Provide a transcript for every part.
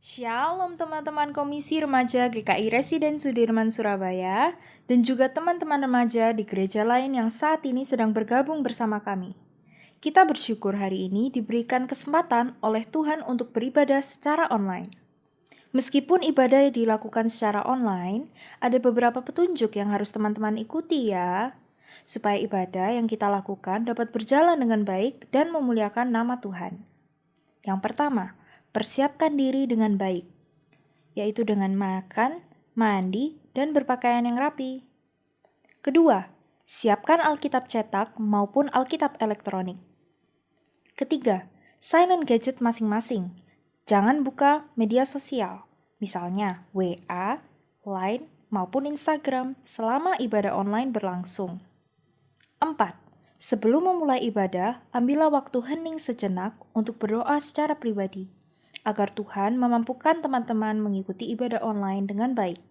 Shalom teman-teman Komisi Remaja GKI Residen Sudirman Surabaya dan juga teman-teman remaja di gereja lain yang saat ini sedang bergabung bersama kami. Kita bersyukur hari ini diberikan kesempatan oleh Tuhan untuk beribadah secara online. Meskipun ibadah dilakukan secara online, ada beberapa petunjuk yang harus teman-teman ikuti ya, supaya ibadah yang kita lakukan dapat berjalan dengan baik dan memuliakan nama Tuhan. Yang pertama, persiapkan diri dengan baik, yaitu dengan makan, mandi, dan berpakaian yang rapi. Kedua, siapkan Alkitab cetak maupun Alkitab elektronik. Ketiga, silent gadget masing-masing. Jangan buka media sosial, misalnya WA, Line, maupun Instagram selama ibadah online berlangsung. 4. Sebelum memulai ibadah, ambillah waktu hening sejenak untuk berdoa secara pribadi, agar Tuhan memampukan teman-teman mengikuti ibadah online dengan baik.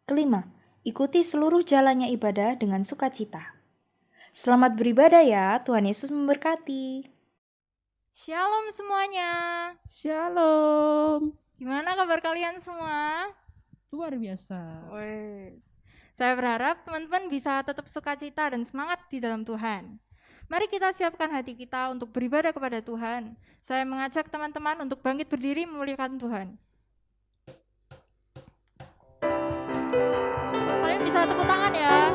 Kelima, ikuti seluruh jalannya ibadah dengan sukacita. Selamat beribadah ya, Tuhan Yesus memberkati. Shalom semuanya. Shalom. Gimana kabar kalian semua? Luar biasa. Wes. Saya berharap teman-teman bisa tetap sukacita dan semangat di dalam Tuhan. Mari kita siapkan hati kita untuk beribadah kepada Tuhan. Saya mengajak teman-teman untuk bangkit berdiri memuliakan Tuhan. Kalian bisa tepuk tangan ya.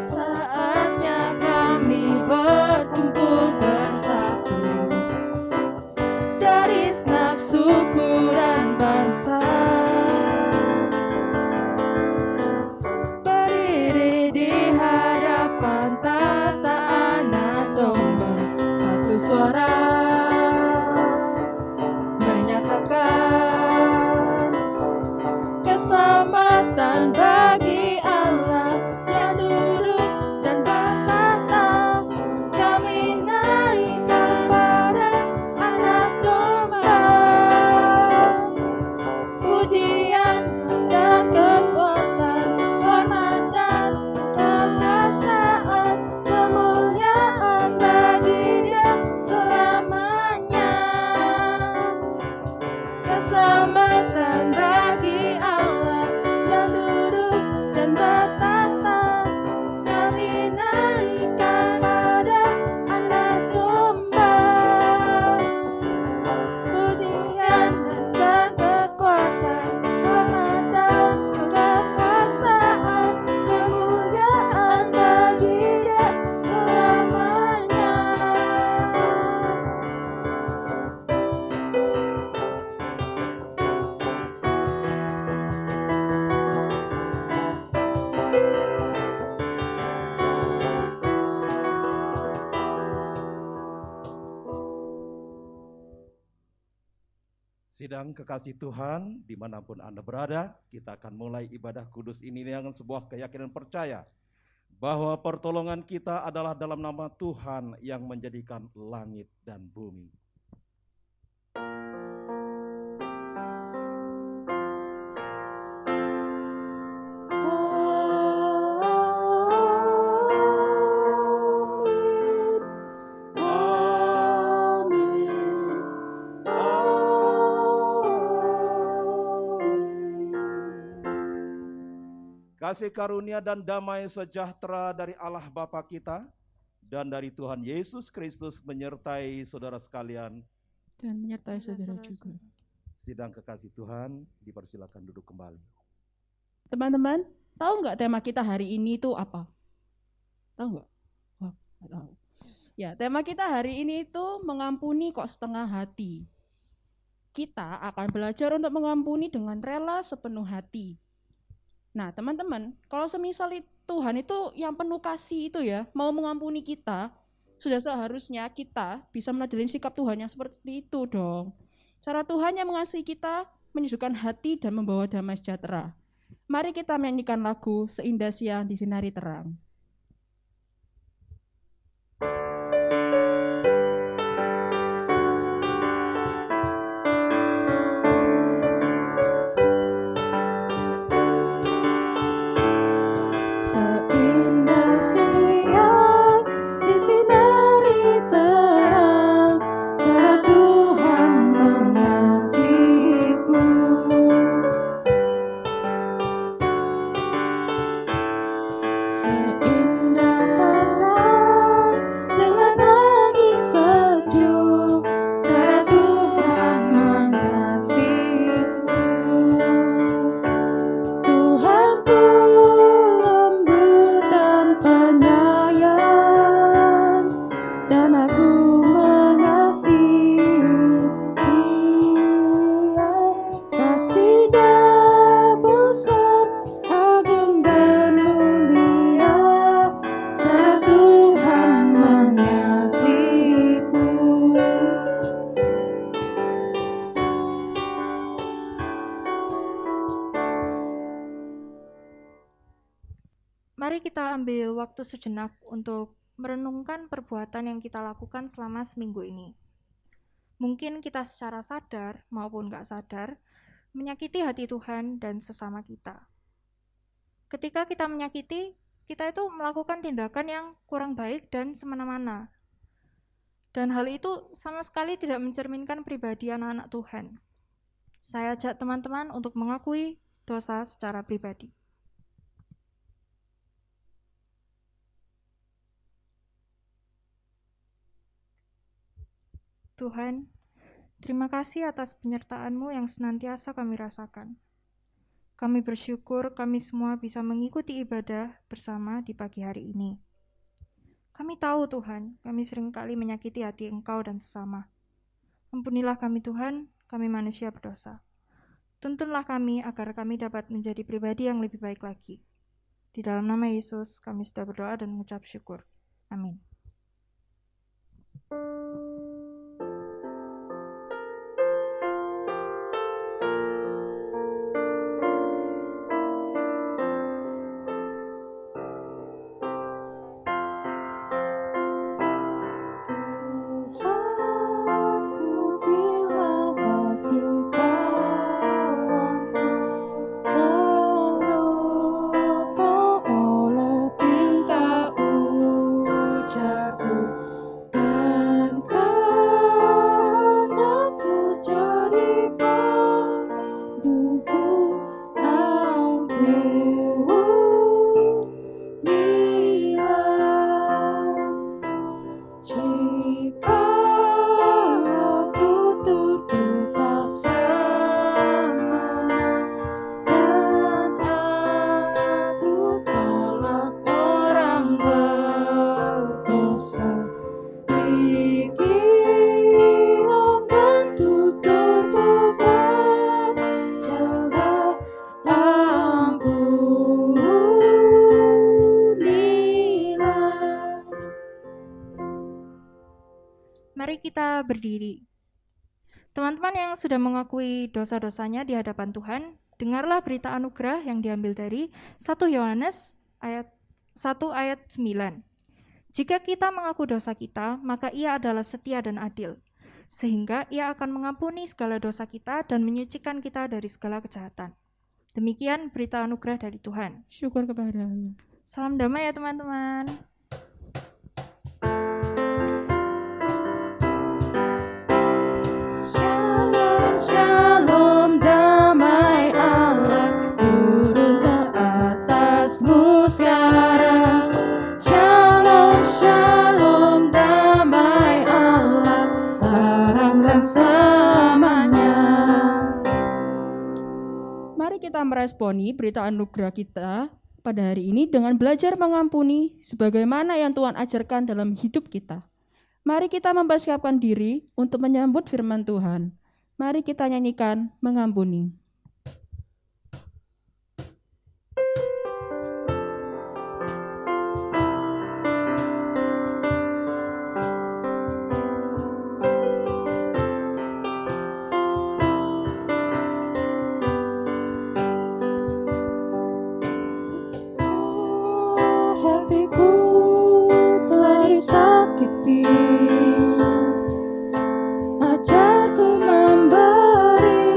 Saatnya kami berkumpul bersatu dari segenap suku dan bangsa, berdiri di hadapan tata anak domba, satu suara menyatakan keselamatan bagi Allah yang duduk dan bertata. Kami naikkan pada anak domba pujian dan kekuatan, hormat dan kekuasaan, kemuliaan bagi Dia selamanya. Keselamatan bagi Allah yang duduk dan bertata. Kami naikkan pada anak domba pujian dan kekuatan, hormat dan kekuasaan, kemuliaan bagi Dia selamanya. Sidang kekasih Tuhan, dimanapun Anda berada, kita akan mulai ibadah kudus ini dengan sebuah keyakinan percaya bahwa pertolongan kita adalah dalam nama Tuhan yang menjadikan langit dan bumi. Kasih karunia dan damai sejahtera dari Allah Bapa kita dan dari Tuhan Yesus Kristus menyertai saudara sekalian. Dan menyertai saudara juga. Sidang kekasih Tuhan, dipersilakan duduk kembali. Teman-teman, tahu nggak tema kita hari ini itu apa? Tahu nggak? Wah, nggak tahu. Ya, tema kita hari ini itu mengampuni kok setengah hati. Kita akan belajar untuk mengampuni dengan rela sepenuh hati. Nah, teman-teman, kalau semisal Tuhan itu yang penuh kasih itu ya, mau mengampuni kita, sudah seharusnya kita bisa meneladani sikap Tuhan yang seperti itu dong. Cara Tuhan yang mengasihi kita, menyejukkan hati dan membawa damai sejahtera. Mari kita menyanyikan lagu Seindah Siang Disinari Terang. Mari kita ambil waktu sejenak untuk merenungkan perbuatan yang kita lakukan selama seminggu ini. Mungkin kita secara sadar maupun gak sadar menyakiti hati Tuhan dan sesama kita. Ketika kita menyakiti, kita itu melakukan tindakan yang kurang baik dan semena-mena. Dan hal itu sama sekali tidak mencerminkan pribadi anak-anak Tuhan. Saya ajak teman-teman untuk mengakui dosa secara pribadi. Tuhan, terima kasih atas penyertaan-Mu yang senantiasa kami rasakan. Kami bersyukur kami semua bisa mengikuti ibadah bersama di pagi hari ini. Kami tahu Tuhan, kami seringkali menyakiti hati Engkau dan sesama. Ampunilah kami Tuhan, kami manusia berdosa. Tuntunlah kami agar kami dapat menjadi pribadi yang lebih baik lagi. Di dalam nama Yesus kami sudah berdoa dan mengucap syukur. Amin. Mari kita berdiri. Teman-teman yang sudah mengakui dosa-dosanya di hadapan Tuhan, dengarlah berita anugerah yang diambil dari 1 Yohanes ayat 1 ayat 9. Jika kita mengaku dosa kita, maka Ia adalah setia dan adil, sehingga Ia akan mengampuni segala dosa kita dan menyucikan kita dari segala kejahatan. Demikian berita anugerah dari Tuhan. Syukur kepada Allah. Salam damai ya teman-teman. Shalom damai Allah turun ke atasmu sekarang. Shalom shalom damai Allah sekarang dan selamanya. Mari kita meresponi berita anugerah kita pada hari ini dengan belajar mengampuni sebagaimana yang Tuhan ajarkan dalam hidup kita. Mari kita mempersiapkan diri untuk menyambut firman Tuhan. Mari kita nyanyikan mengampuni. Hatiku telah disakiti. Ajarku memberi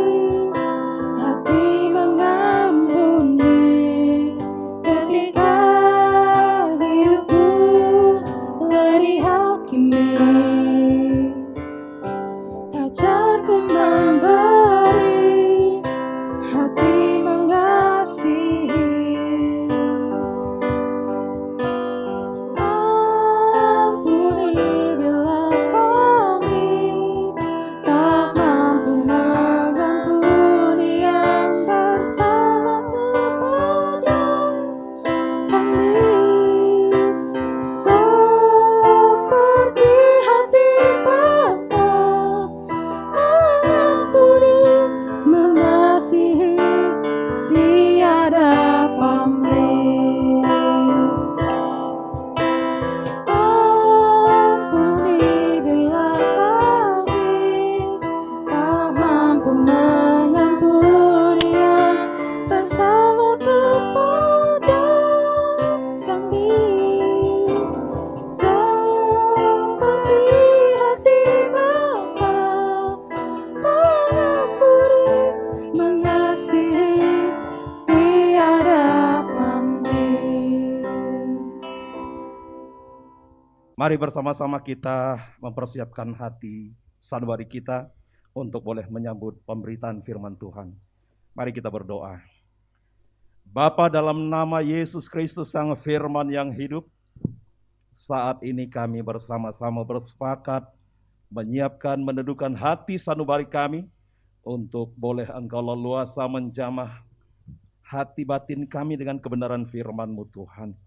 Mari bersama-sama kita mempersiapkan hati sanubari kita untuk boleh menyambut pemberitaan firman Tuhan. Mari kita berdoa. Bapa, dalam nama Yesus Kristus Sang Firman yang hidup, saat ini kami bersama-sama bersepakat menyiapkan, menundukkan hati sanubari kami untuk boleh Engkau leluasa menjamah hati batin kami dengan kebenaran firman-Mu Tuhan.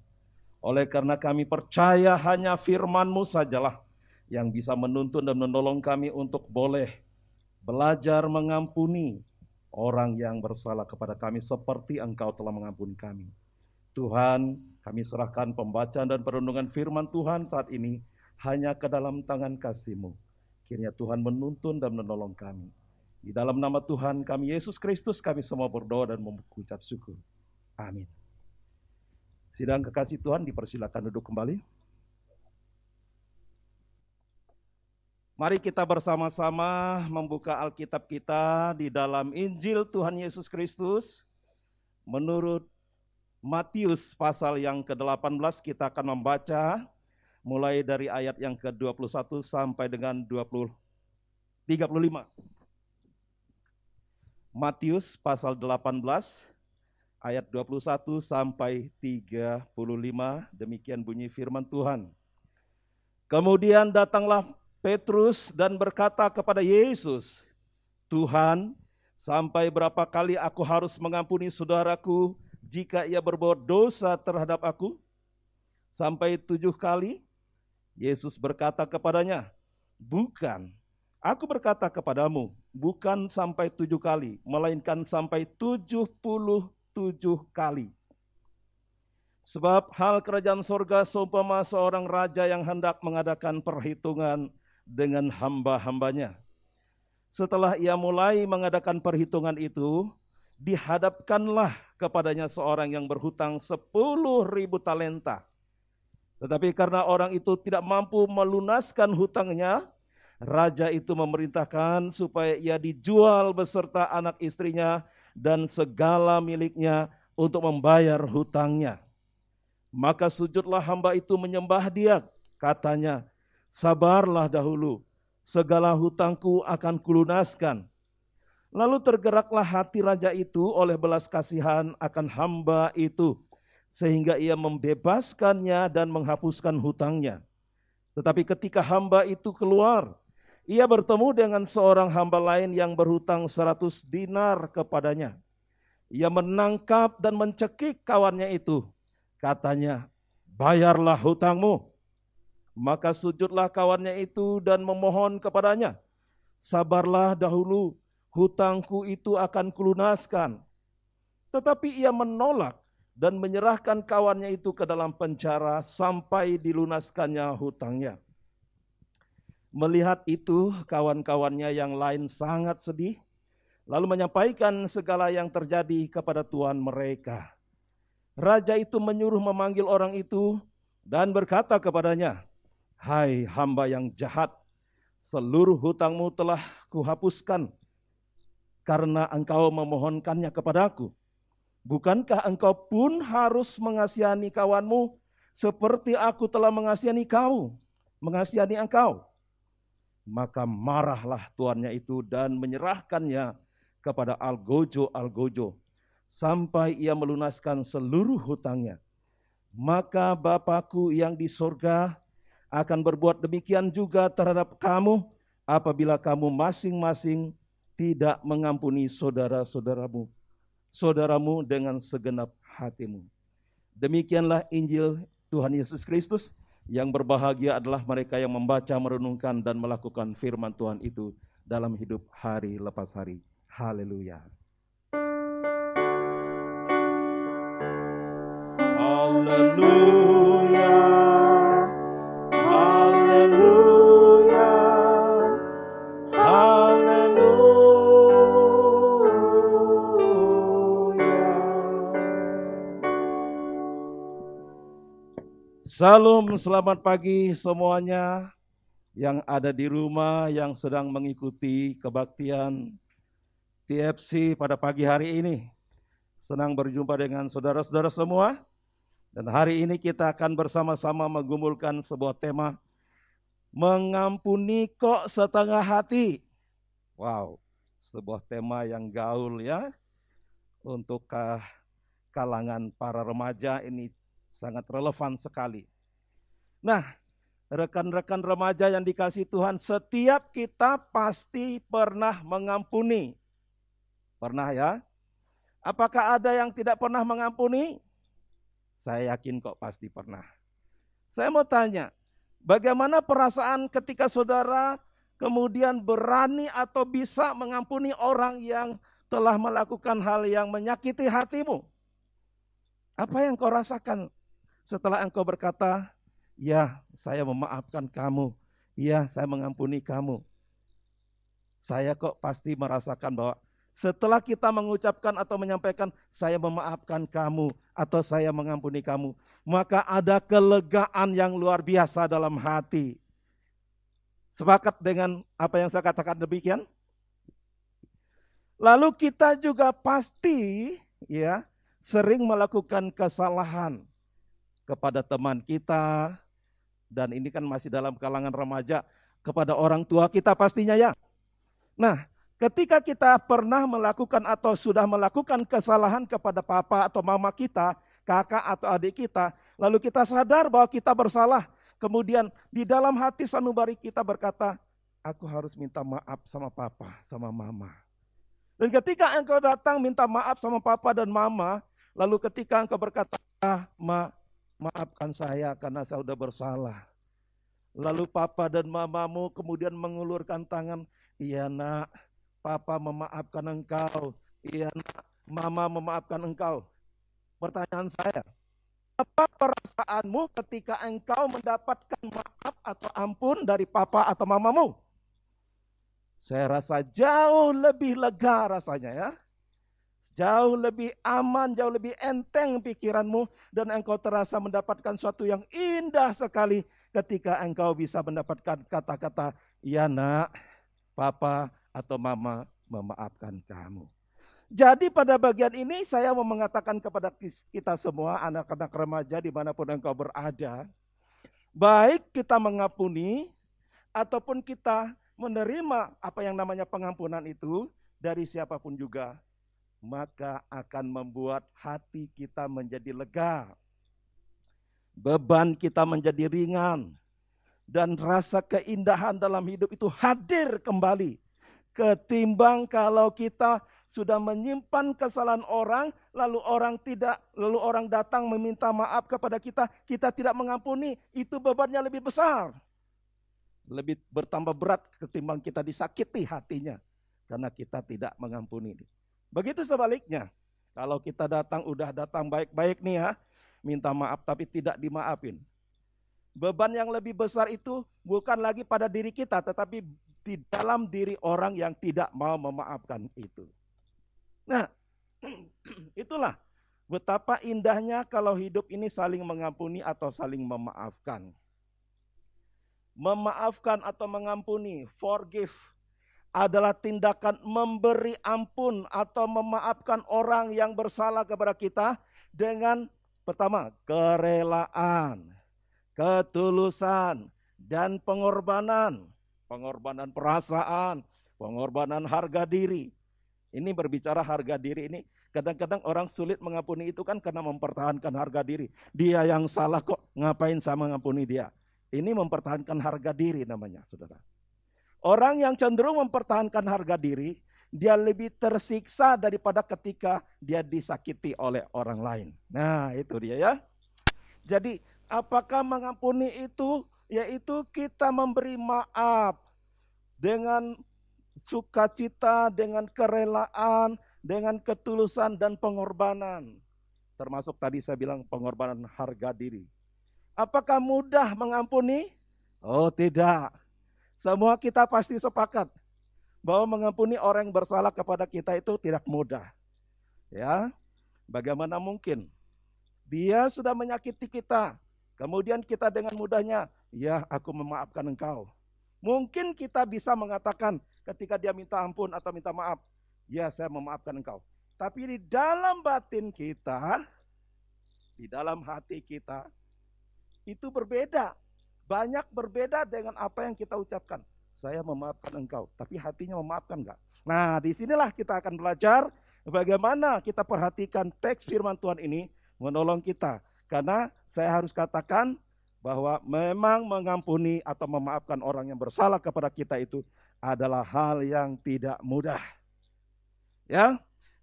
Oleh karena kami percaya hanya firman-Mu sajalah yang bisa menuntun dan menolong kami untuk boleh belajar mengampuni orang yang bersalah kepada kami seperti Engkau telah mengampuni kami. Tuhan, kami serahkan pembacaan dan perenungan firman Tuhan saat ini hanya ke dalam tangan kasih-Mu. Kiranya Tuhan menuntun dan menolong kami. Di dalam nama Tuhan kami Yesus Kristus kami semua berdoa dan mengucap syukur. Amin. Sidang kekasih Tuhan, dipersilakan duduk kembali. Mari kita bersama-sama membuka Alkitab kita di dalam Injil Tuhan Yesus Kristus. Menurut Matius pasal yang ke-18 kita akan membaca mulai dari ayat yang ke-21 sampai dengan 35. Matius pasal 18 ayat 21 sampai 35, demikian bunyi firman Tuhan. Kemudian datanglah Petrus dan berkata kepada Yesus, Tuhan, sampai berapa kali aku harus mengampuni saudaraku jika ia berbuat dosa terhadap aku? Sampai 7 kali? Yesus berkata kepadanya, bukan, aku berkata kepadamu, bukan sampai 7 kali, melainkan sampai 77 kali. Sebab hal kerajaan sorga seumpama seorang raja yang hendak mengadakan perhitungan dengan hamba-hambanya. Setelah ia mulai mengadakan perhitungan itu, dihadapkanlah kepadanya seorang yang berhutang 10.000 talenta. Tetapi karena orang itu tidak mampu melunaskan hutangnya, raja itu memerintahkan supaya ia dijual beserta anak istrinya dan segala miliknya untuk membayar hutangnya. Maka sujudlah hamba itu menyembah dia, katanya, sabarlah dahulu, segala hutangku akan kulunaskan. Lalu tergeraklah hati raja itu oleh belas kasihan akan hamba itu, sehingga ia membebaskannya dan menghapuskan hutangnya. Tetapi ketika hamba itu keluar, ia bertemu dengan seorang hamba lain yang berhutang 100 dinar kepadanya. Ia menangkap dan mencekik kawannya itu. Katanya, bayarlah hutangmu. Maka sujudlah kawannya itu dan memohon kepadanya, sabarlah dahulu, hutangku itu akan kulunaskan. Tetapi ia menolak dan menyerahkan kawannya itu ke dalam penjara sampai dilunaskannya hutangnya. Melihat itu, kawan-kawannya yang lain sangat sedih, lalu menyampaikan segala yang terjadi kepada tuan mereka. Raja itu menyuruh memanggil orang itu dan berkata kepadanya, hai hamba yang jahat, seluruh hutangmu telah kuhapuskan karena engkau memohonkannya kepadaku. Bukankah engkau pun harus mengasihani kawanmu seperti aku telah mengasihani engkau? Maka marahlah tuannya itu dan menyerahkannya kepada algojo sampai ia melunaskan seluruh hutangnya. Maka Bapakku yang di sorga akan berbuat demikian juga terhadap kamu apabila kamu masing-masing tidak mengampuni saudaramu dengan segenap hatimu. Demikianlah Injil Tuhan Yesus Kristus. Yang berbahagia adalah mereka yang membaca, merenungkan, dan melakukan firman Tuhan itu dalam hidup hari lepas hari. Haleluya. Haleluya. Haleluya. Haleluya. Salam, selamat pagi semuanya yang ada di rumah, yang sedang mengikuti kebaktian TFC pada pagi hari ini. Senang berjumpa dengan saudara-saudara semua Dan hari ini kita akan bersama-sama menggumulkan sebuah tema, mengampuni kok setengah hati. Wow, sebuah tema yang gaul ya, untuk kalangan para remaja ini sangat relevan sekali. Nah, rekan-rekan remaja yang dikasihi Tuhan, setiap kita pasti pernah mengampuni. Pernah ya? Apakah ada yang tidak pernah mengampuni? Saya yakin kok pasti pernah. Saya mau tanya, bagaimana perasaan ketika saudara kemudian berani atau bisa mengampuni orang yang telah melakukan hal yang menyakiti hatimu? Apa yang kau rasakan setelah engkau berkata, ya saya memaafkan kamu, ya saya mengampuni kamu? Saya kok pasti merasakan bahwa setelah kita mengucapkan atau menyampaikan saya memaafkan kamu atau saya mengampuni kamu, maka ada kelegaan yang luar biasa dalam hati. Sepakat dengan apa yang saya katakan demikian? Lalu kita juga pasti ya sering melakukan kesalahan kepada teman kita, dan ini kan masih dalam kalangan remaja, kepada orang tua kita pastinya ya. Nah, ketika kita pernah melakukan atau sudah melakukan kesalahan kepada papa atau mama kita, kakak atau adik kita, lalu kita sadar bahwa kita bersalah, kemudian di dalam hati sanubari kita berkata, aku harus minta maaf sama papa, sama mama. Dan ketika engkau datang minta maaf sama papa dan mama, lalu ketika engkau berkata, maafkan saya karena saya sudah bersalah. Lalu papa dan mamamu kemudian mengulurkan tangan, iya nak, papa memaafkan engkau, iya nak, mama memaafkan engkau. Pertanyaan saya, apa perasaanmu ketika engkau mendapatkan maaf atau ampun dari papa atau mamamu? Saya rasa jauh lebih lega rasanya ya. Jauh lebih aman, jauh lebih enteng pikiranmu, dan engkau terasa mendapatkan sesuatu yang indah sekali ketika engkau bisa mendapatkan kata-kata, ya nak, papa atau mama memaafkan kamu. Jadi pada bagian ini saya mau mengatakan kepada kita semua, anak-anak remaja dimanapun engkau berada, baik kita mengampuni ataupun kita menerima apa yang namanya pengampunan itu dari siapapun juga, maka akan membuat hati kita menjadi lega, beban kita menjadi ringan, dan rasa keindahan dalam hidup itu hadir kembali. Ketimbang kalau kita sudah menyimpan kesalahan orang, lalu orang datang meminta maaf kepada kita, kita tidak mengampuni, itu bebannya lebih besar. Lebih bertambah berat ketimbang kita disakiti hatinya, karena kita tidak mengampuni. Begitu sebaliknya, kalau kita udah datang baik-baik nih ya, minta maaf tapi tidak dimaafin. Beban yang lebih besar itu bukan lagi pada diri kita, tetapi di dalam diri orang yang tidak mau memaafkan itu. Nah, itulah betapa indahnya kalau hidup ini saling mengampuni atau saling memaafkan. Memaafkan atau mengampuni, forgive, adalah tindakan memberi ampun atau memaafkan orang yang bersalah kepada kita dengan pertama, kerelaan, ketulusan, dan pengorbanan. Pengorbanan perasaan, pengorbanan harga diri. Ini berbicara harga diri ini, kadang-kadang orang sulit mengampuni itu kan karena mempertahankan harga diri. Dia yang salah kok, ngapain saya mengampuni dia? Ini mempertahankan harga diri namanya, saudara. Orang yang cenderung mempertahankan harga diri, dia lebih tersiksa daripada ketika dia disakiti oleh orang lain. Nah, itu dia ya. Jadi, apakah mengampuni itu? Yaitu kita memberi maaf dengan sukacita, dengan kerelaan, dengan ketulusan dan pengorbanan. Termasuk tadi saya bilang pengorbanan harga diri. Apakah mudah mengampuni? Oh, tidak. Semua kita pasti sepakat bahwa mengampuni orang yang bersalah kepada kita itu tidak mudah. Ya, bagaimana mungkin? Dia sudah menyakiti kita, kemudian kita dengan mudahnya, ya aku memaafkan engkau. Mungkin kita bisa mengatakan ketika dia minta ampun atau minta maaf, ya saya memaafkan engkau. Tapi di dalam batin kita, di dalam hati kita itu berbeda. Banyak berbeda dengan apa yang kita ucapkan. Saya memaafkan engkau, tapi hatinya memaafkan enggak? Nah, disinilah kita akan belajar bagaimana kita perhatikan teks firman Tuhan ini menolong kita. Karena saya harus katakan bahwa memang mengampuni atau memaafkan orang yang bersalah kepada kita itu adalah hal yang tidak mudah. Ya,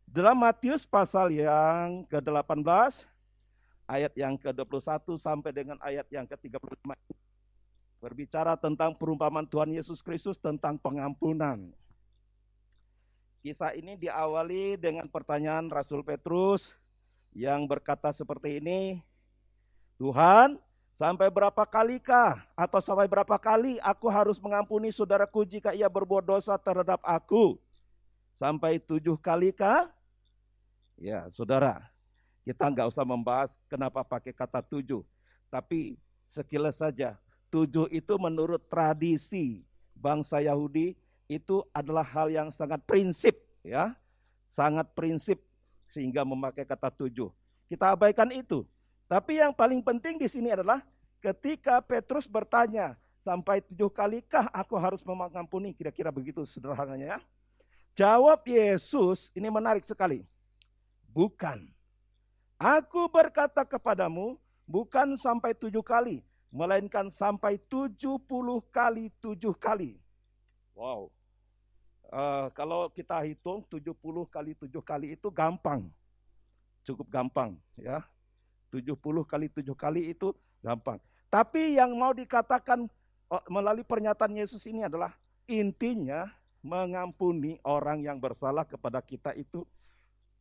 dalam Matius pasal yang ke-18, ayat yang ke-21 sampai dengan ayat yang ke-35, berbicara tentang perumpamaan Tuhan Yesus Kristus tentang pengampunan. Kisah ini diawali dengan pertanyaan Rasul Petrus yang berkata seperti ini, Tuhan, sampai berapa kalikah atau sampai berapa kali aku harus mengampuni saudaraku jika ia berbuat dosa terhadap aku? Sampai 7 kalikah? Ya, saudara, kita nggak usah membahas kenapa pakai kata 7. Tapi sekilas saja, 7 itu menurut tradisi bangsa Yahudi itu adalah hal yang sangat prinsip, ya. Sangat prinsip sehingga memakai kata 7. Kita abaikan itu. Tapi yang paling penting di sini adalah ketika Petrus bertanya, sampai 7 kalikah aku harus mengampuni? Kira-kira begitu sederhananya, ya. Jawab Yesus, ini menarik sekali. Bukan. Aku berkata kepadamu, bukan sampai 7 kali, melainkan sampai 70 kali 7 kali. Wow. Kalau kita hitung 70 kali 7 kali itu gampang. Cukup gampang, ya. 70 kali 7 kali itu gampang. Tapi yang mau dikatakan melalui pernyataan Yesus ini adalah intinya mengampuni orang yang bersalah kepada kita itu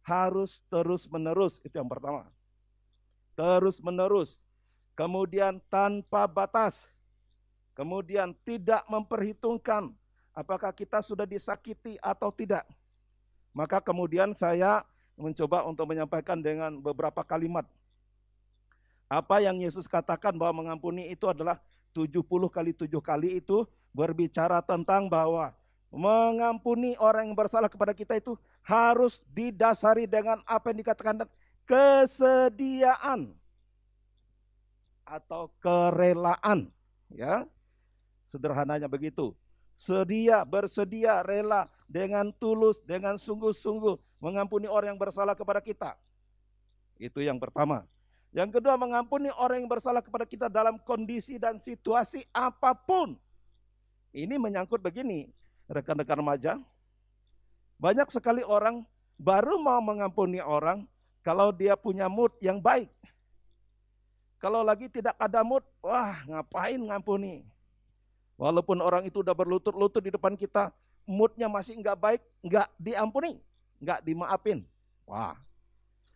harus terus-menerus. Itu yang pertama. Terus-menerus. Kemudian tanpa batas. Kemudian tidak memperhitungkan apakah kita sudah disakiti atau tidak. Maka kemudian saya mencoba untuk menyampaikan dengan beberapa kalimat. Apa yang Yesus katakan bahwa mengampuni itu adalah 70 kali 7 kali itu berbicara tentang bahwa mengampuni orang yang bersalah kepada kita itu harus didasari dengan apa yang dikatakan kesediaan atau kerelaan, ya. Sederhananya begitu. Bersedia, rela, dengan tulus, dengan sungguh-sungguh mengampuni orang yang bersalah kepada kita. Itu yang pertama. Yang kedua, mengampuni orang yang bersalah kepada kita dalam kondisi dan situasi apapun. Ini menyangkut begini, rekan-rekan remaja. Banyak sekali orang baru mau mengampuni orang kalau dia punya mood yang baik. Kalau lagi tidak ada mood, wah ngapain ngampuni. Walaupun orang itu udah berlutut-lutut di depan kita, moodnya masih enggak baik, enggak diampuni, enggak dimaafin. Wah.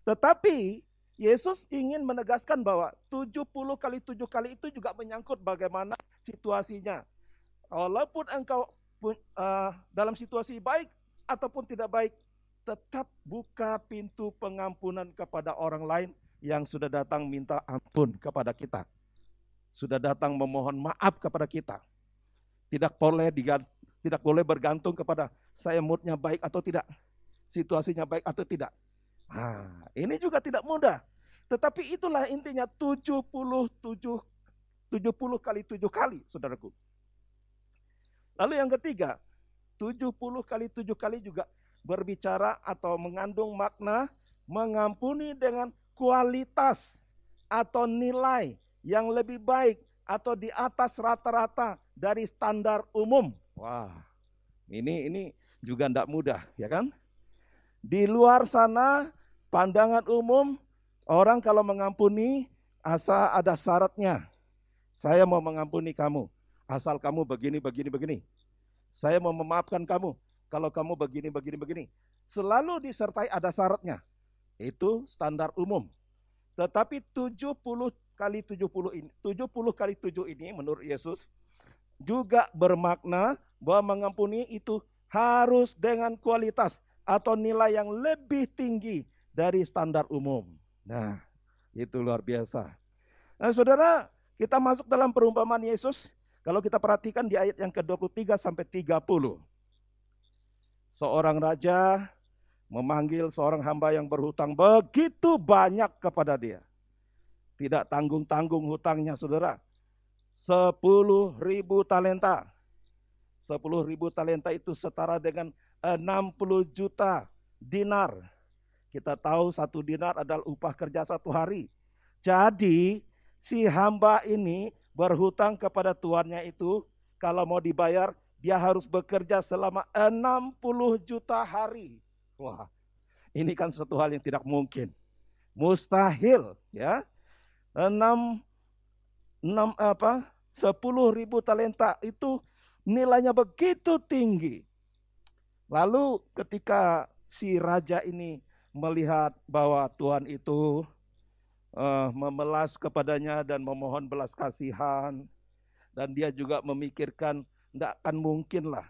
Tetapi Yesus ingin menegaskan bahwa 70 kali 7 kali itu juga menyangkut bagaimana situasinya. Walaupun engkau dalam situasi baik ataupun tidak baik, tetap buka pintu pengampunan kepada orang lain yang sudah datang minta ampun kepada kita. Sudah datang memohon maaf kepada kita. Tidak boleh bergantung kepada saya moodnya baik atau tidak, situasinya baik atau tidak. Nah, ini juga tidak mudah. Tetapi itulah intinya 70 kali 7 kali, saudaraku. Lalu yang ketiga, 70 kali 7 kali juga berbicara atau mengandung makna mengampuni dengan kualitas atau nilai yang lebih baik atau di atas rata-rata dari standar umum. Wah, ini juga tidak mudah, ya kan? Di luar sana, pandangan umum, orang kalau mengampuni, asal ada syaratnya. Saya mau mengampuni kamu, asal kamu begini. Saya mau memaafkan kamu, kalau kamu begini. Selalu disertai ada syaratnya. Itu standar umum. Tetapi 70 kali 7 ini menurut Yesus juga bermakna bahwa mengampuni itu harus dengan kualitas atau nilai yang lebih tinggi dari standar umum. Nah, itu luar biasa. Nah, saudara, kita masuk dalam perumpamaan Yesus. Kalau kita perhatikan di ayat yang ke-23 sampai 30. Seorang raja memanggil seorang hamba yang berhutang begitu banyak kepada dia. Tidak tanggung-tanggung hutangnya, saudara. 10.000 talenta. 10.000 talenta itu setara dengan 60 juta dinar. Kita tahu 1 dinar adalah upah kerja 1 hari. Jadi si hamba ini berhutang kepada tuannya itu, kalau mau dibayar, dia harus bekerja selama 60 juta hari. Wah, ini kan satu hal yang tidak mungkin. Mustahil, ya. 10.000 talenta itu nilainya begitu tinggi. Lalu ketika si raja ini melihat bahwa Tuhan itu memelas kepadanya dan memohon belas kasihan, dan dia juga memikirkan tidak akan mungkin lah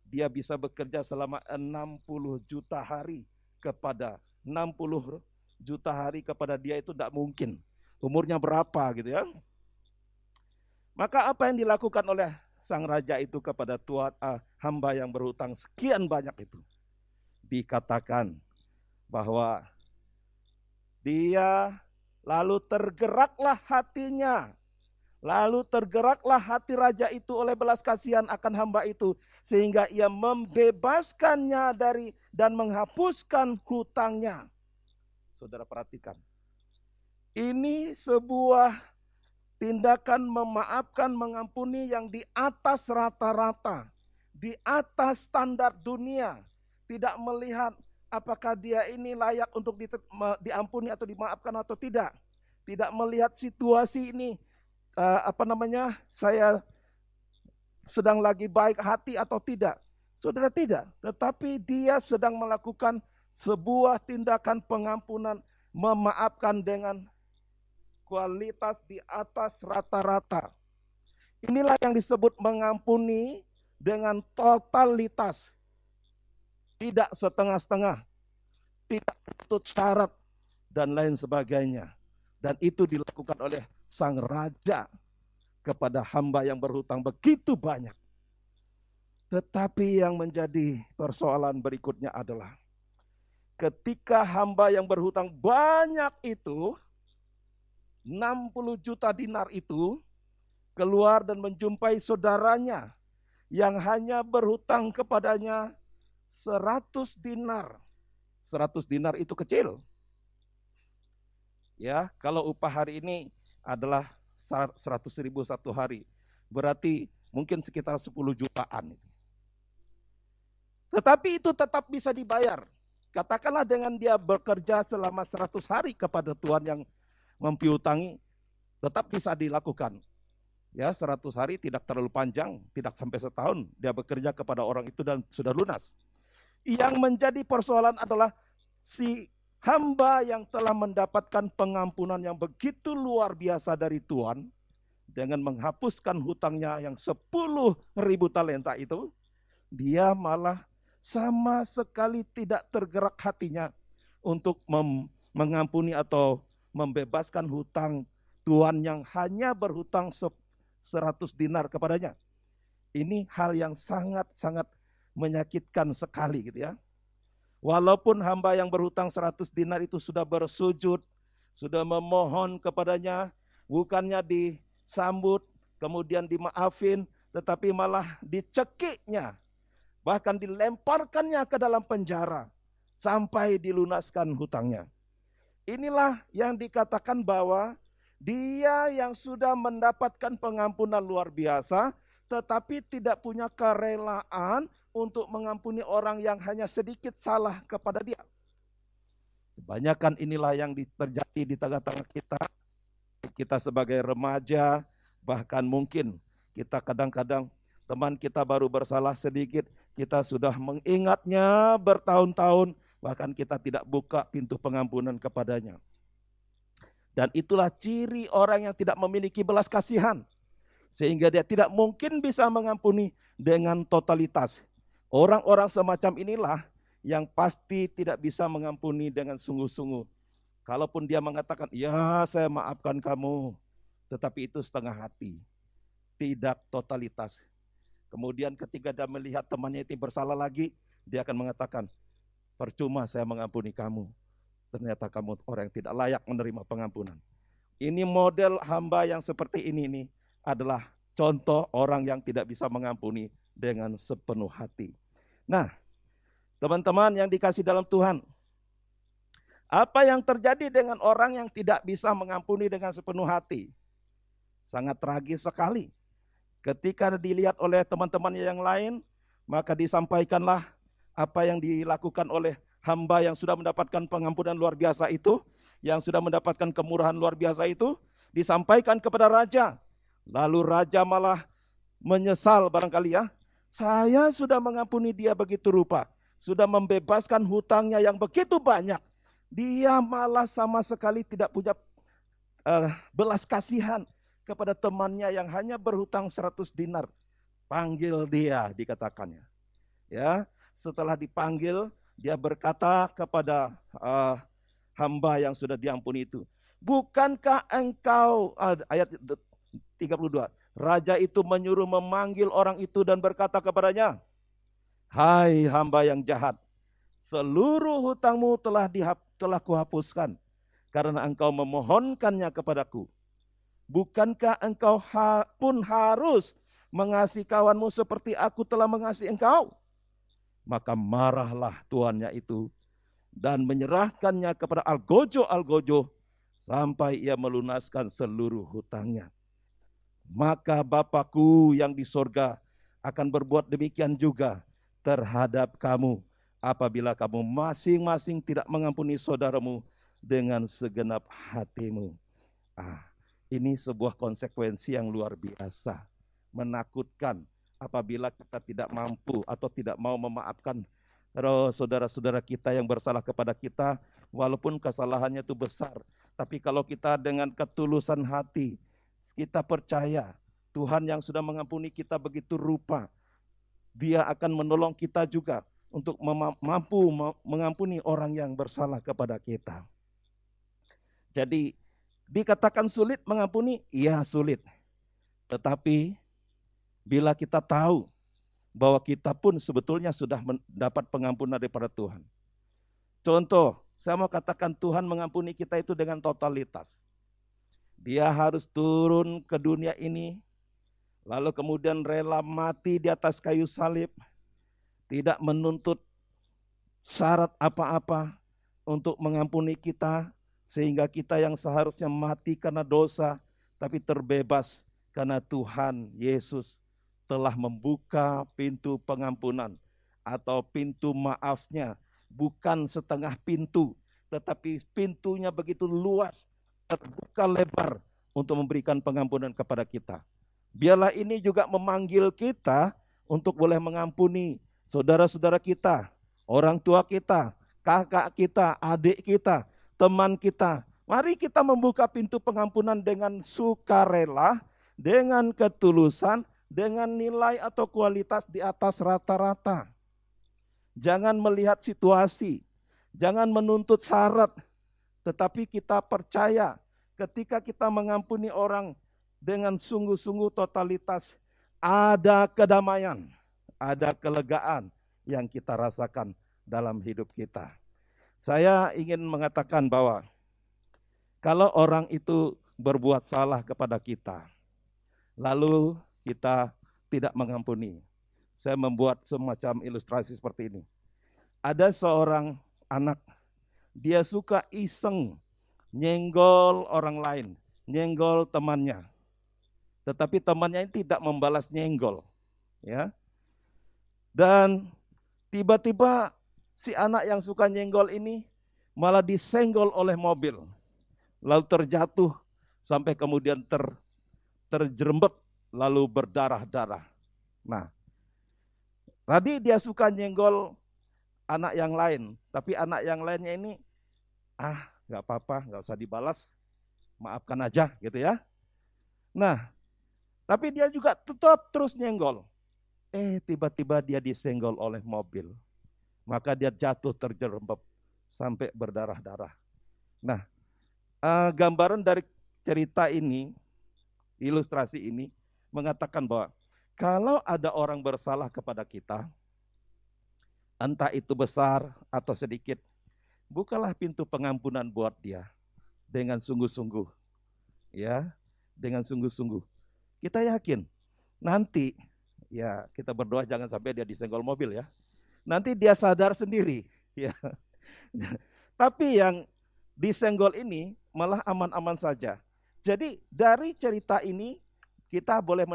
dia bisa bekerja selama 60 juta hari kepada 60 juta hari kepada dia, itu tidak mungkin. Umurnya berapa gitu ya. Maka apa yang dilakukan oleh sang raja itu kepada tuan hamba yang berhutang sekian banyak itu? Dikatakan bahwa dia lalu tergeraklah hatinya. Lalu tergeraklah hati raja itu oleh belas kasihan akan hamba itu, sehingga ia membebaskannya dari dan menghapuskan hutangnya. Saudara perhatikan. Ini sebuah tindakan memaafkan, mengampuni yang di atas rata-rata, di atas standar dunia. Tidak melihat apakah dia ini layak untuk diampuni atau dimaafkan atau tidak. Tidak melihat situasi ini, saya sedang lagi baik hati atau tidak. Saudara, tidak. Tetapi dia sedang melakukan sebuah tindakan pengampunan, memaafkan dengan kualitas di atas rata-rata. Inilah yang disebut mengampuni dengan totalitas. Tidak setengah-setengah, tidak menuntut syarat, dan lain sebagainya. Dan itu dilakukan oleh sang raja kepada hamba yang berhutang begitu banyak. Tetapi yang menjadi persoalan berikutnya adalah ketika hamba yang berhutang banyak itu, 60 juta dinar itu, keluar dan menjumpai saudaranya yang hanya berhutang kepadanya 100 dinar. 100 dinar itu kecil. Ya, kalau upah hari ini adalah 100.000 satu hari, berarti mungkin sekitar 10 jutaan. Tetapi itu tetap bisa dibayar. Katakanlah dengan dia bekerja selama 100 hari kepada Tuhan yang mempiutangi, tetap bisa dilakukan. Ya, 100 hari tidak terlalu panjang, tidak sampai setahun dia bekerja kepada orang itu dan sudah lunas. Yang menjadi persoalan adalah si hamba yang telah mendapatkan pengampunan yang begitu luar biasa dari Tuhan dengan menghapuskan hutangnya yang 10.000 talenta itu, dia malah sama sekali tidak tergerak hatinya untuk mengampuni atau membebaskan hutang Tuhan yang hanya berhutang 100 dinar kepadanya. Ini hal yang sangat-sangat menyakitkan sekali gitu ya. Walaupun hamba yang berhutang 100 dinar itu sudah bersujud, sudah memohon kepadanya, bukannya disambut, kemudian dimaafin, tetapi malah dicekiknya, bahkan dilemparkannya ke dalam penjara sampai dilunaskan hutangnya. Inilah yang dikatakan bahwa dia yang sudah mendapatkan pengampunan luar biasa, tetapi tidak punya kerelaan untuk mengampuni orang yang hanya sedikit salah kepada dia. Kebanyakan inilah yang terjadi di tengah-tengah kita. Kita sebagai remaja, bahkan mungkin kita kadang-kadang teman kita baru bersalah sedikit, kita sudah mengingatnya bertahun-tahun, bahkan kita tidak buka pintu pengampunan kepadanya. Dan itulah ciri orang yang tidak memiliki belas kasihan. Sehingga dia tidak mungkin bisa mengampuni dengan totalitas. Orang-orang semacam inilah yang pasti tidak bisa mengampuni dengan sungguh-sungguh. Kalaupun dia mengatakan, ya saya maafkan kamu, tetapi itu setengah hati. Tidak totalitas. Kemudian ketika dia melihat temannya itu bersalah lagi, dia akan mengatakan, percuma saya mengampuni kamu. Ternyata kamu orang yang tidak layak menerima pengampunan. Ini model hamba yang seperti ini nih adalah contoh orang yang tidak bisa mengampuni dengan sepenuh hati. Nah, teman-teman yang dikasih dalam Tuhan, apa yang terjadi dengan orang yang tidak bisa mengampuni dengan sepenuh hati? Sangat tragis sekali. Ketika dilihat oleh teman-teman yang lain, maka disampaikanlah apa yang dilakukan oleh hamba yang sudah mendapatkan pengampunan luar biasa itu, yang sudah mendapatkan kemurahan luar biasa itu, disampaikan kepada raja. Lalu raja malah menyesal barangkali ya. Saya sudah mengampuni dia begitu rupa, sudah membebaskan hutangnya yang begitu banyak. Dia malah sama sekali tidak punya belas kasihan kepada temannya yang hanya berhutang 100 dinar. Panggil dia, dikatakannya. Ya, setelah dipanggil, dia berkata kepada hamba yang sudah diampuni itu, bukankah engkau, ayat 32, raja itu menyuruh memanggil orang itu dan berkata kepadanya, hai hamba yang jahat, seluruh hutangmu telah kuhapuskan karena engkau memohonkannya kepadaku. Bukankah engkau pun harus mengasihi kawanmu seperti aku telah mengasihi engkau? Maka marahlah tuannya itu dan menyerahkannya kepada algojo sampai ia melunaskan seluruh hutangnya. Maka Bapakku yang di sorga akan berbuat demikian juga terhadap kamu apabila kamu masing-masing tidak mengampuni saudaramu dengan segenap hatimu. Ini sebuah konsekuensi yang luar biasa, menakutkan apabila kita tidak mampu atau tidak mau memaafkan saudara-saudara kita yang bersalah kepada kita, walaupun kesalahannya itu besar. Tapi kalau kita dengan ketulusan hati, kita percaya Tuhan yang sudah mengampuni kita begitu rupa, Dia akan menolong kita juga untuk mampu mengampuni orang yang bersalah kepada kita. Jadi dikatakan sulit mengampuni, iya sulit. Tetapi bila kita tahu bahwa kita pun sebetulnya sudah mendapat pengampunan daripada Tuhan. Contoh, saya mau katakan Tuhan mengampuni kita itu dengan totalitas. Dia harus turun ke dunia ini, lalu kemudian rela mati di atas kayu salib, tidak menuntut syarat apa-apa untuk mengampuni kita, sehingga kita yang seharusnya mati karena dosa, tapi terbebas karena Tuhan Yesus telah membuka pintu pengampunan atau pintu maafnya, bukan setengah pintu, tetapi pintunya begitu luas, terbuka lebar untuk memberikan pengampunan kepada kita. Biarlah ini juga memanggil kita untuk boleh mengampuni saudara-saudara kita, orang tua kita, kakak kita, adik kita, teman kita. Mari kita membuka pintu pengampunan dengan sukarela, dengan ketulusan, dengan nilai atau kualitas di atas rata-rata. Jangan melihat situasi, jangan menuntut syarat, tetapi kita percaya ketika kita mengampuni orang dengan sungguh-sungguh totalitas, ada kedamaian, ada kelegaan yang kita rasakan dalam hidup kita. Saya ingin mengatakan bahwa kalau orang itu berbuat salah kepada kita, lalu kita tidak mengampuni. Saya membuat semacam ilustrasi seperti ini. Ada seorang anak, dia suka iseng nyenggol orang lain, nyenggol temannya. Tetapi temannya ini tidak membalas nyenggol, ya. Dan tiba-tiba si anak yang suka nyenggol ini malah disenggol oleh mobil, lalu terjatuh sampai kemudian terjerembab, lalu berdarah-darah. Nah, tadi dia suka nyenggol anak yang lain, tapi anak yang lainnya ini, nggak apa-apa, nggak usah dibalas, maafkan aja gitu ya. Nah, tapi dia juga tetap terus nyenggol. Tiba-tiba dia disenggol oleh mobil. Maka dia jatuh terjerembab sampai berdarah-darah. Nah, gambaran dari cerita ini, ilustrasi ini, mengatakan bahwa kalau ada orang bersalah kepada kita, entah itu besar atau sedikit, bukalah pintu pengampunan buat dia dengan sungguh-sungguh. ya, dengan sungguh-sungguh. Kita yakin nanti, ya kita berdoa jangan sampai dia disenggol mobil ya. Nanti dia sadar sendiri, ya. Tapi yang disenggol ini malah aman-aman saja. Jadi dari cerita ini kita boleh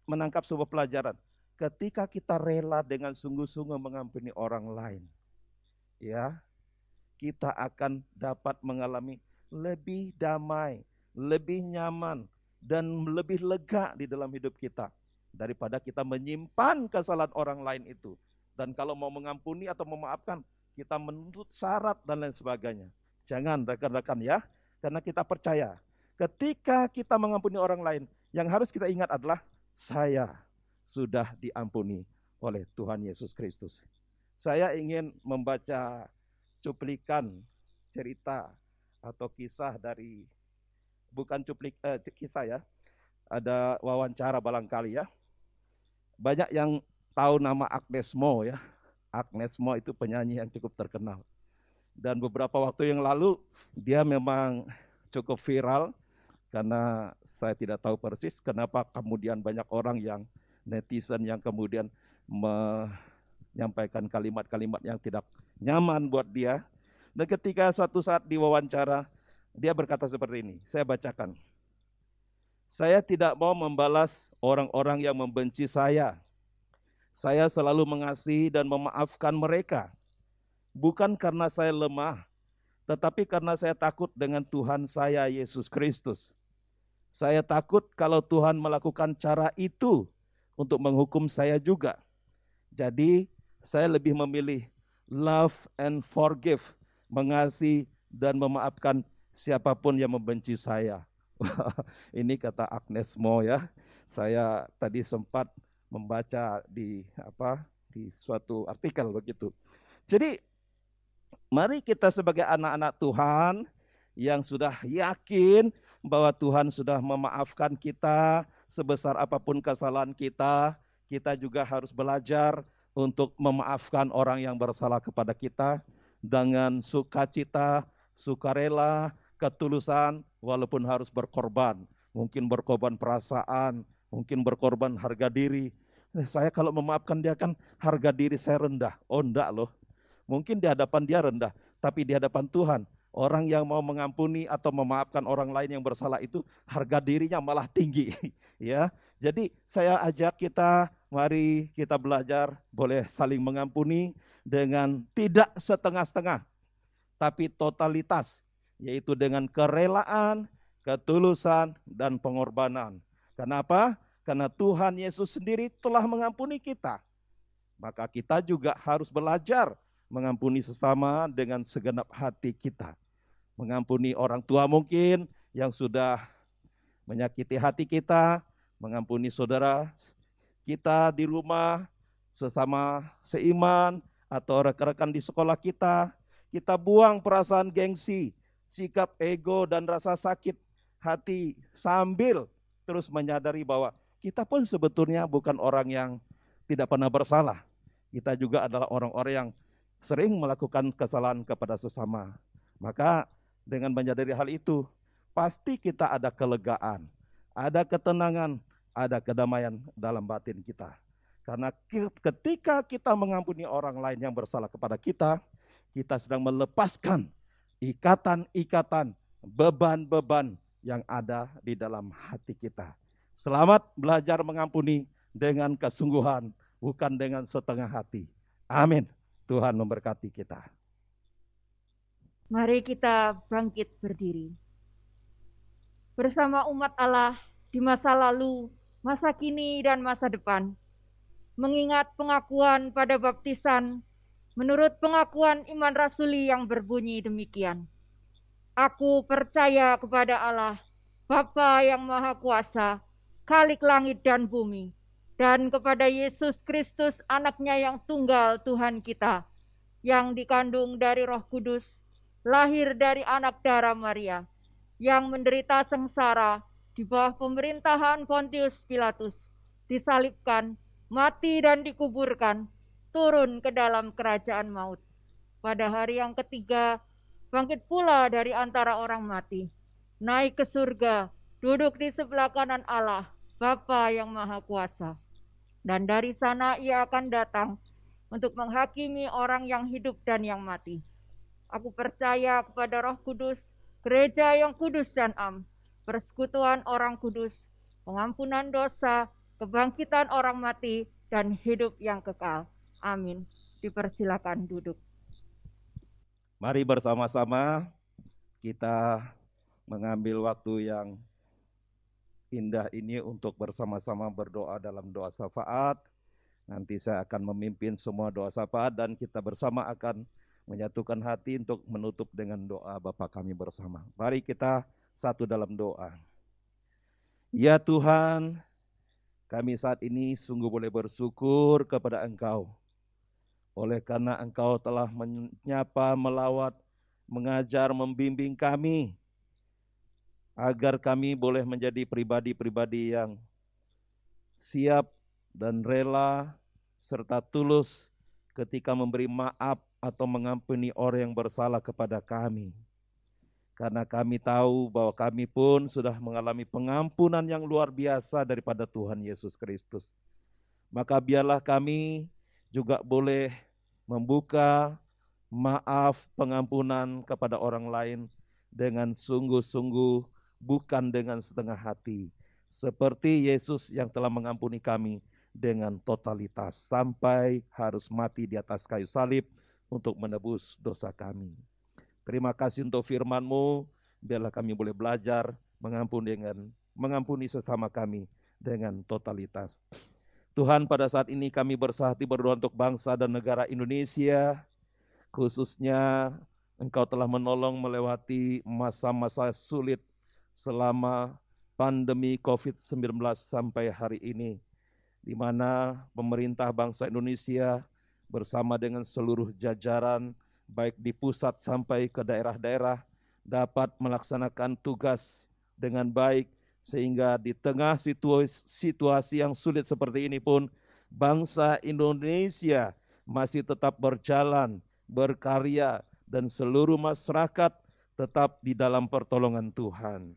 menangkap sebuah pelajaran. Ketika kita rela dengan sungguh-sungguh mengampuni orang lain, ya, kita akan dapat mengalami lebih damai, lebih nyaman, dan lebih lega di dalam hidup kita daripada kita menyimpan kesalahan orang lain itu. Dan kalau mau mengampuni atau memaafkan, kita menuntut syarat dan lain sebagainya. Jangan rekan-rekan ya, karena kita percaya ketika kita mengampuni orang lain, yang harus kita ingat adalah saya sudah diampuni oleh Tuhan Yesus Kristus. Saya ingin membaca cuplikan cerita atau kisah dari, bukan kisah ya, ada wawancara barangkali ya. Banyak yang tahu nama Agnes Mo ya. Agnes Mo itu penyanyi yang cukup terkenal. Dan beberapa waktu yang lalu dia memang cukup viral karena saya tidak tahu persis kenapa kemudian banyak orang yang netizen yang kemudian menyampaikan kalimat-kalimat yang tidak nyaman buat dia. Dan ketika suatu saat diwawancara, dia berkata seperti ini, saya bacakan. Saya tidak mau membalas orang-orang yang membenci saya. Saya selalu mengasihi dan memaafkan mereka. Bukan karena saya lemah, tetapi karena saya takut dengan Tuhan saya, Yesus Kristus. Saya takut kalau Tuhan melakukan cara itu untuk menghukum saya juga. Jadi saya lebih memilih love and forgive, mengasihi dan memaafkan siapapun yang membenci saya. Ini kata Agnes Mo ya. Saya tadi sempat membaca di suatu artikel begitu. Jadi mari kita sebagai anak-anak Tuhan yang sudah yakin bahwa Tuhan sudah memaafkan kita sebesar apapun kesalahan kita, kita juga harus belajar untuk memaafkan orang yang bersalah kepada kita dengan sukacita, sukarela, ketulusan, walaupun harus berkorban. Mungkin berkorban perasaan, mungkin berkorban harga diri. Saya kalau memaafkan dia kan harga diri saya rendah. Oh enggak loh. Mungkin di hadapan dia rendah, tapi di hadapan Tuhan, orang yang mau mengampuni atau memaafkan orang lain yang bersalah itu harga dirinya malah tinggi. Ya, jadi saya ajak kita, mari kita belajar boleh saling mengampuni dengan tidak setengah-setengah, tapi totalitas, yaitu dengan kerelaan, ketulusan, dan pengorbanan. Kenapa? Karena Tuhan Yesus sendiri telah mengampuni kita. Maka kita juga harus belajar mengampuni sesama dengan segenap hati kita. Mengampuni orang tua mungkin yang sudah menyakiti hati kita, mengampuni saudara kita di rumah, sesama seiman, atau rekan-rekan di sekolah kita. Kita buang perasaan gengsi, sikap ego dan rasa sakit hati sambil terus menyadari bahwa kita pun sebetulnya bukan orang yang tidak pernah bersalah. Kita juga adalah orang-orang yang sering melakukan kesalahan kepada sesama. Maka dengan menyadari hal itu, pasti kita ada kelegaan, ada ketenangan, ada kedamaian dalam batin kita. Karena ketika kita mengampuni orang lain yang bersalah kepada kita, kita sedang melepaskan ikatan-ikatan, beban-beban yang ada di dalam hati kita. Selamat belajar mengampuni dengan kesungguhan, bukan dengan setengah hati. Amin. Tuhan memberkati kita. Mari kita bangkit berdiri. Bersama umat Allah di masa lalu, masa kini, dan masa depan. Mengingat pengakuan pada baptisan, menurut pengakuan iman rasuli yang berbunyi demikian. Aku percaya kepada Allah, Bapa yang Maha Kuasa, Khalik langit dan bumi, dan kepada Yesus Kristus anaknya yang tunggal Tuhan kita, yang dikandung dari Roh Kudus, lahir dari anak darah Maria, yang menderita sengsara di bawah pemerintahan Pontius Pilatus, disalibkan, mati dan dikuburkan, turun ke dalam kerajaan maut. Pada hari yang ketiga, bangkit pula dari antara orang mati, naik ke surga, duduk di sebelah kanan Allah, Bapa yang Maha Kuasa. Dan dari sana ia akan datang untuk menghakimi orang yang hidup dan yang mati. Aku percaya kepada Roh Kudus, gereja yang kudus dan am, persekutuan orang kudus, pengampunan dosa, kebangkitan orang mati, dan hidup yang kekal. Amin. Dipersilakan duduk. Mari bersama-sama kita mengambil waktu yang indah ini untuk bersama-sama berdoa dalam doa syafaat. Nanti saya akan memimpin semua doa syafaat dan kita bersama akan menyatukan hati untuk menutup dengan doa Bapa kami bersama. Mari kita satu dalam doa. Ya Tuhan, kami saat ini sungguh boleh bersyukur kepada Engkau. Oleh karena Engkau telah menyapa, melawat, mengajar, membimbing kami, agar kami boleh menjadi pribadi-pribadi yang siap dan rela serta tulus ketika memberi maaf atau mengampuni orang yang bersalah kepada kami. Karena kami tahu bahwa kami pun sudah mengalami pengampunan yang luar biasa daripada Tuhan Yesus Kristus. Maka biarlah kami juga boleh membuka maaf pengampunan kepada orang lain dengan sungguh-sungguh, bukan dengan setengah hati. Seperti Yesus yang telah mengampuni kami dengan totalitas sampai harus mati di atas kayu salib untuk menebus dosa kami. Terima kasih untuk firman-Mu, biarlah kami boleh belajar mengampuni sesama kami dengan totalitas. Tuhan, pada saat ini kami bersahati berdoa untuk bangsa dan negara Indonesia, khususnya Engkau telah menolong melewati masa-masa sulit selama pandemi COVID-19 sampai hari ini, di mana pemerintah bangsa Indonesia bersama dengan seluruh jajaran, baik di pusat sampai ke daerah-daerah, dapat melaksanakan tugas dengan baik, sehingga di tengah situasi yang sulit seperti ini pun, bangsa Indonesia masih tetap berjalan, berkarya, dan seluruh masyarakat tetap di dalam pertolongan Tuhan.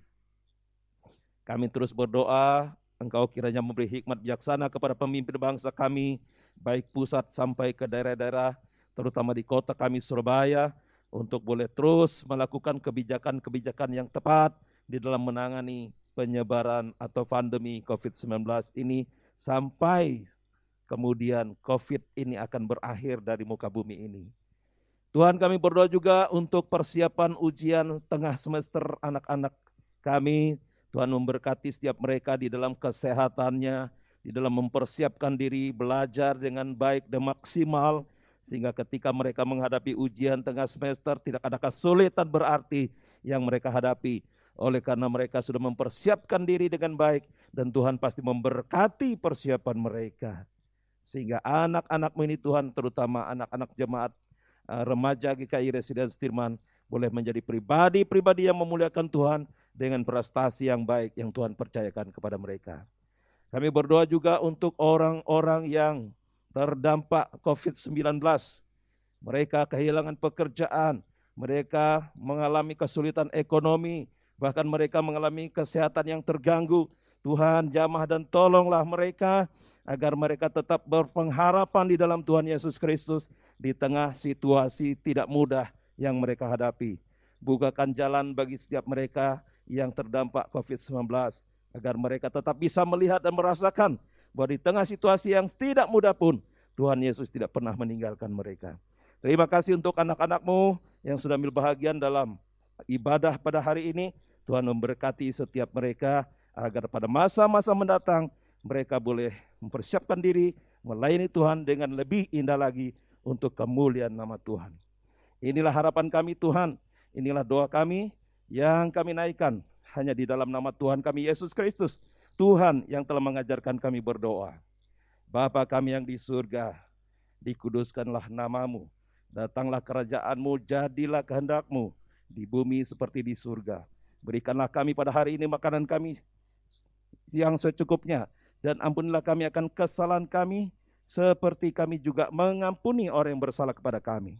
Kami terus berdoa, Engkau kiranya memberi hikmat bijaksana kepada pemimpin bangsa kami, baik pusat sampai ke daerah-daerah, terutama di kota kami Surabaya, untuk boleh terus melakukan kebijakan-kebijakan yang tepat di dalam menangani penyebaran atau pandemi COVID-19 ini, sampai kemudian COVID ini akan berakhir dari muka bumi ini. Tuhan, kami berdoa juga untuk persiapan ujian tengah semester anak-anak kami. Tuhan memberkati setiap mereka di dalam kesehatannya, di dalam mempersiapkan diri belajar dengan baik dan maksimal, sehingga ketika mereka menghadapi ujian tengah semester tidak ada kesulitan berarti yang mereka hadapi. Oleh karena mereka sudah mempersiapkan diri dengan baik, dan Tuhan pasti memberkati persiapan mereka. Sehingga anak-anak-Mu ini Tuhan, terutama anak-anak jemaat remaja GKI Residen Sudirman, boleh menjadi pribadi-pribadi yang memuliakan Tuhan dengan prestasi yang baik yang Tuhan percayakan kepada mereka. Kami berdoa juga untuk orang-orang yang terdampak COVID-19. Mereka kehilangan pekerjaan, mereka mengalami kesulitan ekonomi, bahkan mereka mengalami kesehatan yang terganggu. Tuhan, jamah dan tolonglah mereka agar mereka tetap berpengharapan di dalam Tuhan Yesus Kristus di tengah situasi tidak mudah yang mereka hadapi. Bukakan jalan bagi setiap mereka yang terdampak COVID-19, agar mereka tetap bisa melihat dan merasakan bahwa di tengah situasi yang tidak mudah pun, Tuhan Yesus tidak pernah meninggalkan mereka. Terima kasih untuk anak-anak-Mu yang sudah ambil bahagian dalam ibadah pada hari ini. Tuhan memberkati setiap mereka, agar pada masa-masa mendatang mereka boleh mempersiapkan diri melayani Tuhan dengan lebih indah lagi untuk kemuliaan nama Tuhan. Inilah harapan kami Tuhan, inilah doa kami yang kami naikkan hanya di dalam nama Tuhan kami Yesus Kristus, Tuhan yang telah mengajarkan kami berdoa. Bapa kami yang di surga, dikuduskanlah nama-Mu, datanglah kerajaan-Mu, jadilah kehendak-Mu di bumi seperti di surga. Berikanlah kami pada hari ini makanan kami yang secukupnya, dan ampunilah kami akan kesalahan kami, seperti kami juga mengampuni orang yang bersalah kepada kami.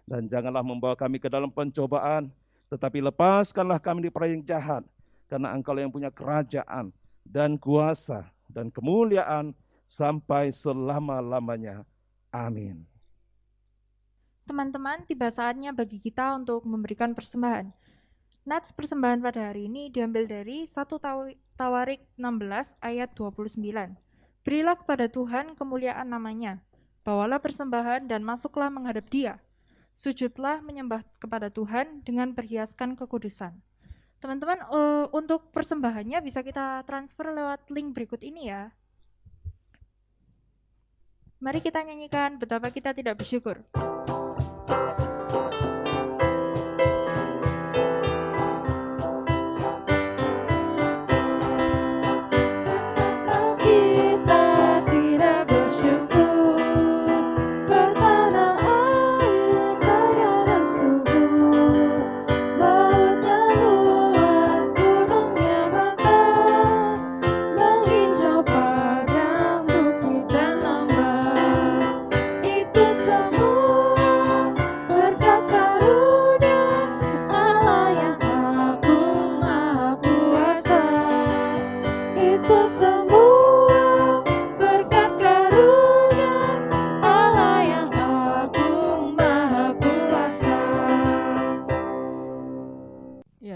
Dan janganlah membawa kami ke dalam pencobaan, tetapi lepaskanlah kami dari perang yang jahat. karena Engkau yang punya kerajaan dan kuasa dan kemuliaan sampai selama-lamanya. Amin. Teman-teman, tiba saatnya bagi kita untuk memberikan persembahan. Nats persembahan pada hari ini diambil dari 1 Tawarik 16 ayat 29. Berilah kepada Tuhan kemuliaan namanya. Bawalah persembahan dan masuklah menghadap Dia. Sujudlah menyembah kepada Tuhan dengan perhiaskan kekudusan. Teman-teman, untuk persembahannya bisa kita transfer lewat link berikut ini ya. Mari kita nyanyikan betapa kita tidak bersyukur.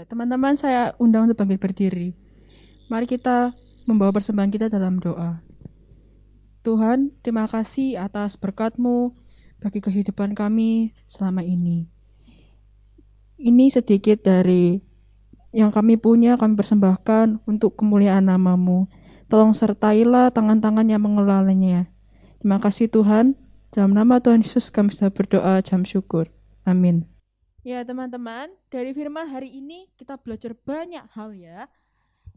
Teman-teman, saya undang untuk bangkit berdiri. Mari kita membawa persembahan kita dalam doa. Tuhan, terima kasih atas berkat-Mu bagi kehidupan kami selama ini. Ini sedikit dari yang kami punya, kami persembahkan untuk kemuliaan nama-Mu. Tolong sertailah tangan-tangan yang mengelolanya. Terima kasih Tuhan. Dalam nama Tuhan Yesus kami sudah berdoa, jam syukur. Amin. Ya teman-teman, dari firman hari ini kita belajar banyak hal ya.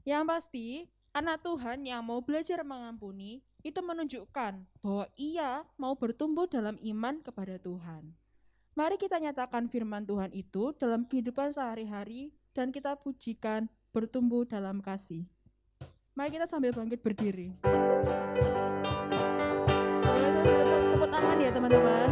Yang pasti, anak Tuhan yang mau belajar mengampuni, itu menunjukkan bahwa ia mau bertumbuh dalam iman kepada Tuhan. Mari kita nyatakan firman Tuhan itu dalam kehidupan sehari-hari dan kita pujikan bertumbuh dalam kasih. Mari kita sambil bangkit berdiri. Boleh tepuk tangan ya teman-teman.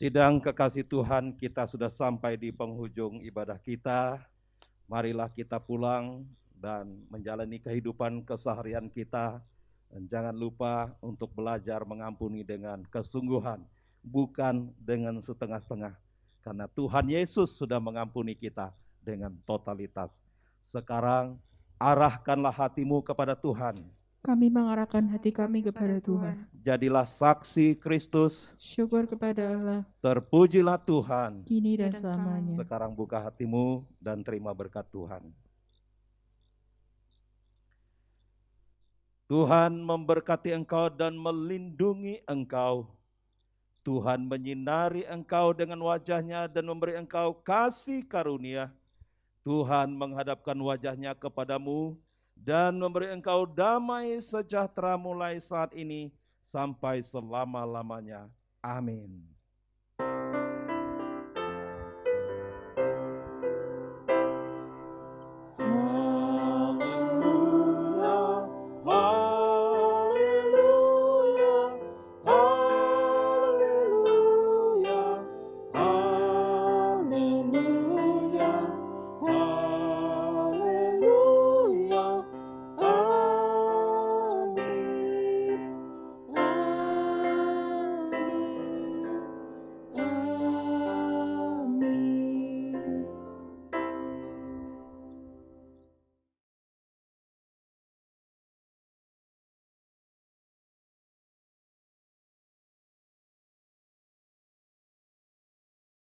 Sidang kekasih Tuhan, kita sudah sampai di penghujung ibadah kita. Marilah kita pulang dan menjalani kehidupan keseharian kita. Dan jangan lupa untuk belajar mengampuni dengan kesungguhan, bukan dengan setengah-setengah. Karena Tuhan Yesus sudah mengampuni kita dengan totalitas. Sekarang arahkanlah hatimu kepada Tuhan. Kami mengarahkan hati kami kepada Tuhan. Jadilah saksi Kristus. Syukur kepada Allah. Terpujilah Tuhan. Kini dan selamanya. Sekarang buka hatimu dan terima berkat Tuhan. Tuhan memberkati engkau dan melindungi engkau. Tuhan menyinari engkau dengan wajahnya dan memberi engkau kasih karunia. Tuhan menghadapkan wajahnya kepadamu dan memberi engkau damai sejahtera mulai saat ini sampai selama-lamanya. Amin.